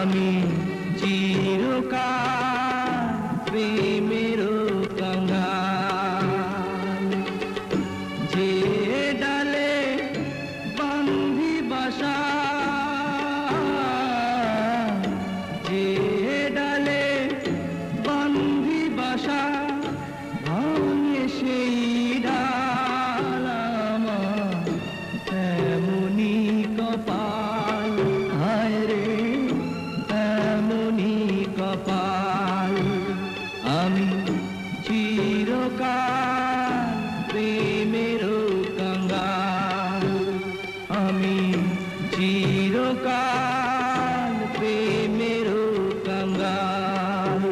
আমি চিরকাল প্রেমের কাঙ্গাল। যে ডালে বান্ধি বাসা, যে ডালে বান্ধি বাসা, ভাঙে সেই ডাল আমার এমনি কপাল। হায় রে এমনি কপাল। আমি চিরকাল প্রেমের কাঙ্গাল। আমি চিরকাল প্রেমের কাঙ্গাল।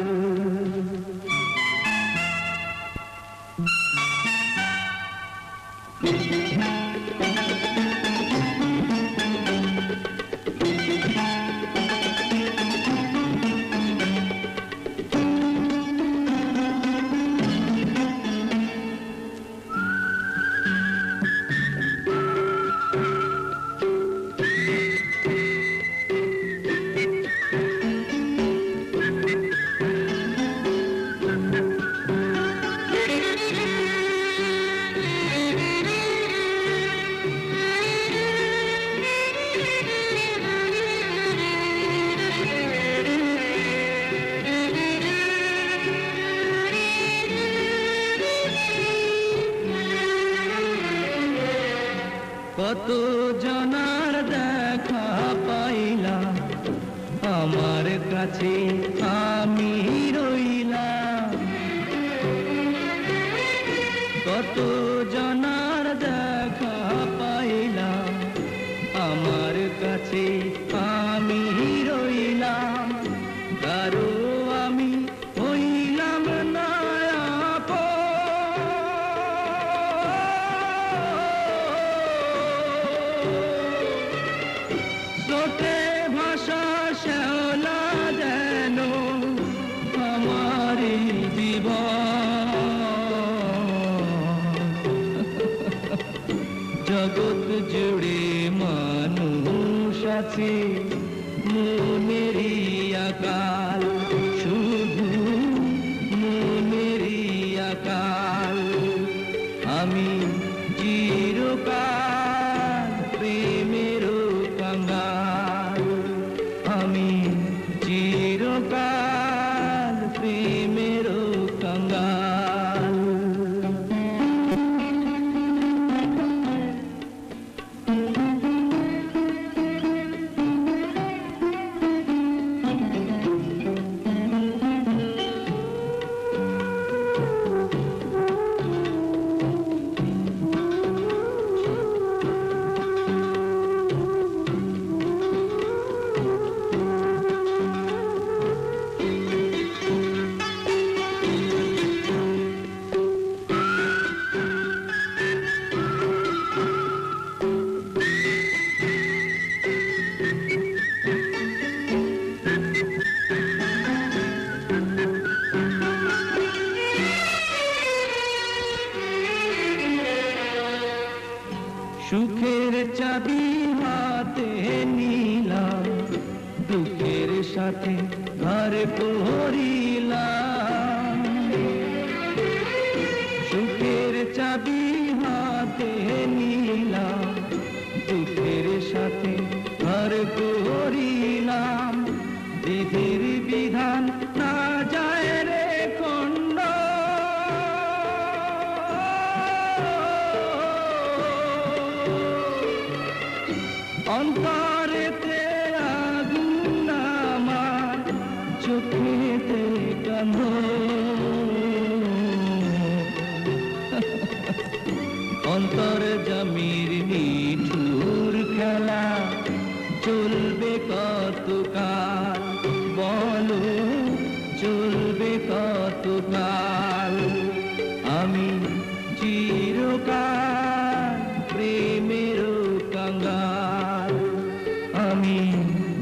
কত জনার দেখা পাইলাম, আমার কাছে আমি রইলাম। কত জনার দেখা পাইলাম, আমার কাছে আমি রইলাম। কারো আমি হইলাম না স্রোতে ভাষা শ্যাওলা যেন আমার জীবন। জগৎ জুড়ে মানুষ আছে মনেরই আকাল, শুধু মনেরই আকাল। আমি চিরকাল প্রেমের কাঙ্গাল। আমি চিরকাল প্রেমের কাঙ্গাল। সুখের চাবি হাতে নিলাম, দুঃখের সাথে ঘর করিলাম। সুখের চাবি হাতে নিলাম, দুঃখের সাথে ঘর করিলাম। বিধির বিধান না যায় রে খণ্ড, অন্তরেতে আগুন আমার, চোখেতে কান্দ। অন্তর জমির নিঠুর খেলা চলবে কতকাল, বলো চলবে কতকাল। আমি চিরকাল প্রেমের কাঙ্গাল। আমি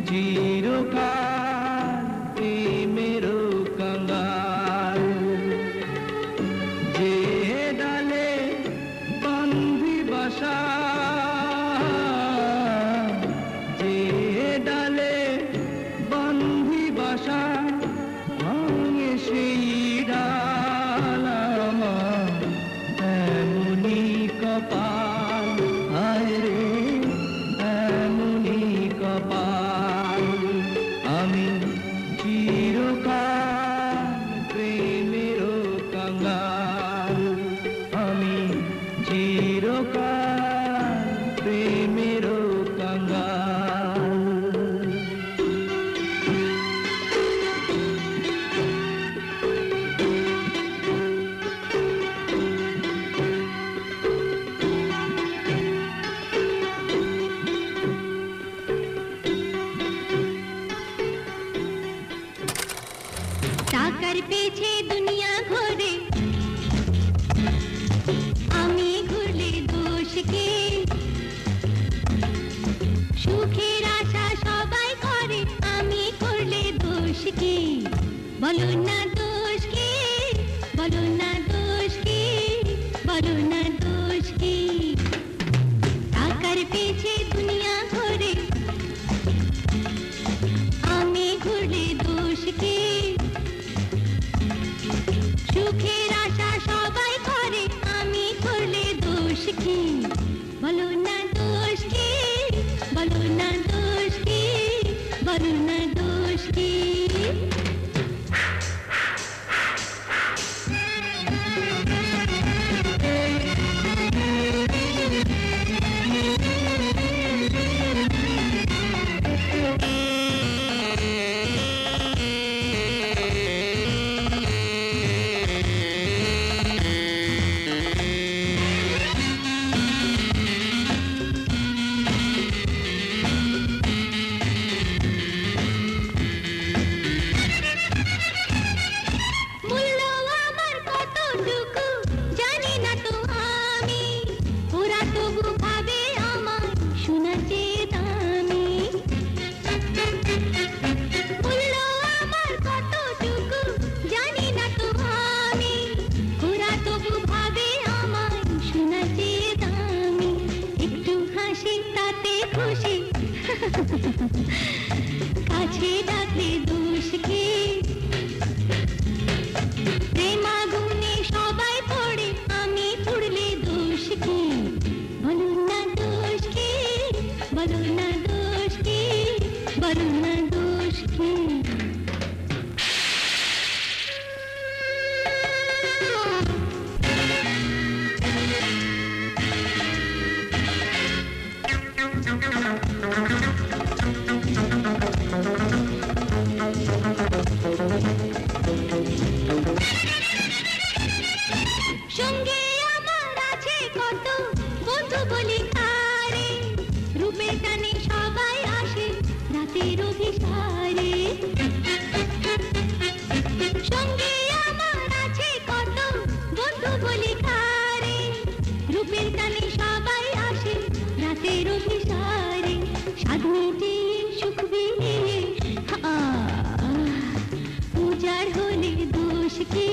চিরকাল প্রেমের কাঙ্গাল। যে ডালে বান্ধি বাসা, যে ডালে টাকার পিছে দুনিয়া ঘোরে, আমি ঘুরলে দোষ কি? সুখের আশা সবাই করে, আমি করলে দোষ কি? বলো না দোষ কি, বলো না দোষ কি, বলো না দোষ কি? টাকার পিছে দুনিয়া ঘোরে, আমি ঘুরলে দোষ কি? সুখের আশা সবাই করে, আমি করলে দোষ কি? বলো না দোষ কি, বলো না দোষ কি, বলো না দোষ কি? মূল্য আমার কতটুকু জানি না তো আমি, ওরা তবু ভাবে আমার সোনা চেয়ে দামি। মূল্য আমার কতটুকু জানি না তো আমি, ওরা তবু ভাবে আমার সোনা চেয়ে দামি। একটু হাসি তাতে খুশি, কাছে ডাকলে দোষ কি? প্রেমাগুনে সবাই পড়ে, আমি পড়লে দোষ কি? বলো না দোষ কি, বলো না দোষ কি, বলো না দোষ কি? সঙ্গে আমার আছে কত বন্ধু বলি কারে, রূপের টানে সবাই আসে রাতের অভিসারে। সঙ্গে আমার আছে কত বন্ধু বলি কারে, রূপের টানে সবাই আসে রাতের অভিসারে। স্বাদ মিটিয়ে সুখ বিলিয়ে পূজার হলে দোষ কি?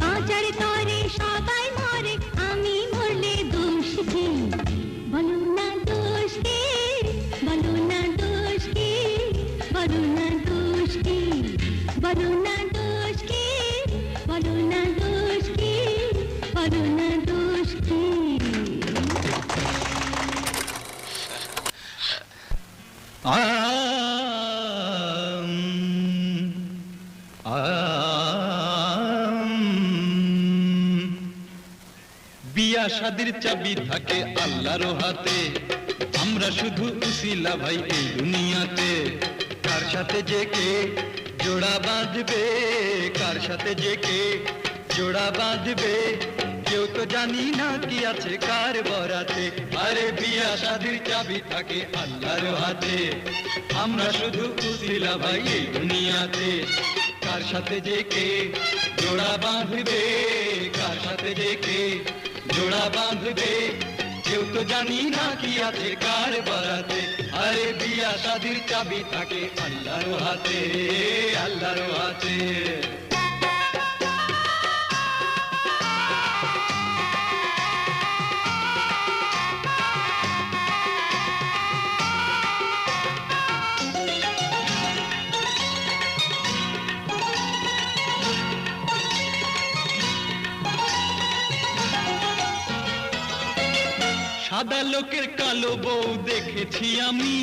বাজার তরে সবাই মরে, আমি মরলে দোষ কি? বলো না দোষ কি, বলো না দোষ কি, বলো না দোষ কি? বলো না দোষ কি, বলো না দোষ কি, বলো না দোষ কি? বিয়া শাদির চাবি থাকে আল্লাহর হাতে, আমরা শুধু উসিলা ভাই এই দুনিয়াতে। কার সাথে যে কে জোড়া বাঁধবে, কার সাথে যে কে জোড়া বাঁধবে, কেউ তো জানি না কি আছে কার বরাতে। আরে বিয়া শাদির চাবি থাকে আল্লাহর হাতে, আমরা শুধু উসিলা ভাই এই দুনিয়াতে। কার সাথে যে কে জোড়া বাঁধবে, কার সাথে যে কে জোড়া বাঁধবে, কেউ তো জানি না কি আছে কার বরাতে। আরে বিয়া শাদির চাবি থাকে আল্লাহর হাতে, আল্লাহর হাতে। সাদা লোকের কালো বউ দেখেছি আমি,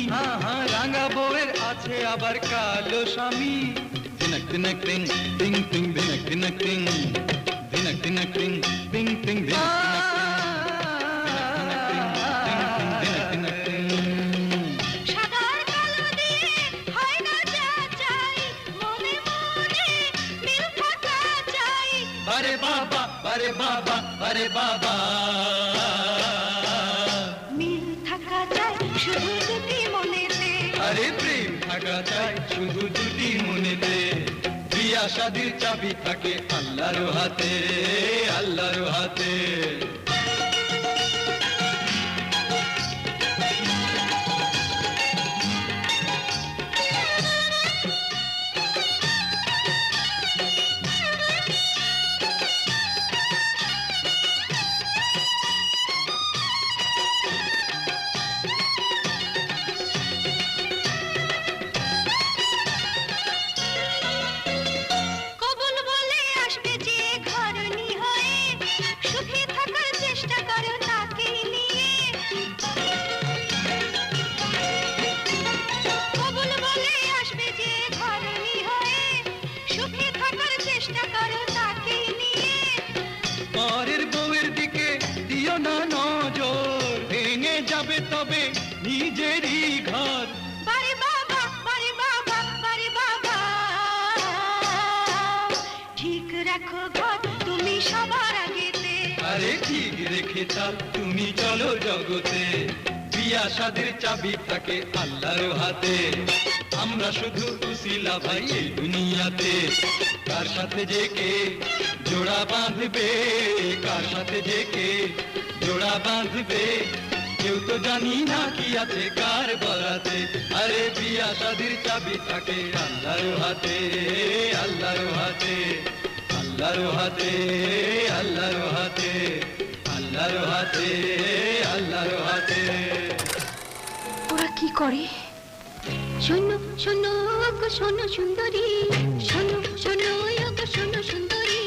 রাঙা বউয়ের আছে আবার কালো স্বামী। দিনক দিনক টিং টিং টিং, দিনক দিনক টিং, দিনক দিনক টিং টিং টিং, দিনক দিনক টিং, দিনক দিনক টিং। সাদার কালো দিয়ে হয় না যা চাই, মনে মনে মিল থাকা চাই। আরে বাবা, আরে বাবা, আরে বাবা, মিল থাকা চাই শুধু দুটি মনেতে। আরে প্রেম টাকা চাই শুধু দুটি মনেতে বিয়া শাদির চাবি থাকে আল্লাহর হাতে আল্লাহর হাতে কবুল বলে আসবে যে ঘরণী হয়ে সুখে থাকার চেষ্টা করো তাকে নিয়ে কবুল বলে আসবে যে ঘরণী হয়ে সুখে থাকার চেষ্টা করো তাকে নিয়ে পরের বউয়ের দিকে দিও না নজর ভেঙে যাবে তবে নিজেরই ঘর বারে বাবা বারে বাবা বারে বাবা ঠিক রাখো ঘর তুমি সবার আগেতে আরে ঠিক রেখে চাল তুমি চলো জগতে বিয়া শাদির চাবি থাকে আল্লাহর হাতে আমরা শুধু উসিলা ভাই এই দুনিয়াতে কার সাথে যে কে জোড়া বাঁধবে কার সাথে যে কে জোড়া বাঁধবে কেউ তো জানি না কি আছে কার বরাতে আরে বিয়া শাদির চাবি থাকে আল্লাহর হাতে আল্লাহর হাতে আল্লাহর হাতে আল্লাহর হাতে আল্লাহর হাতে আল্লাহর হাতে ওরা কি করে শোনো শোনো গো শোনো সুন্দরী শোনো শোনো গো শোনো সুন্দরী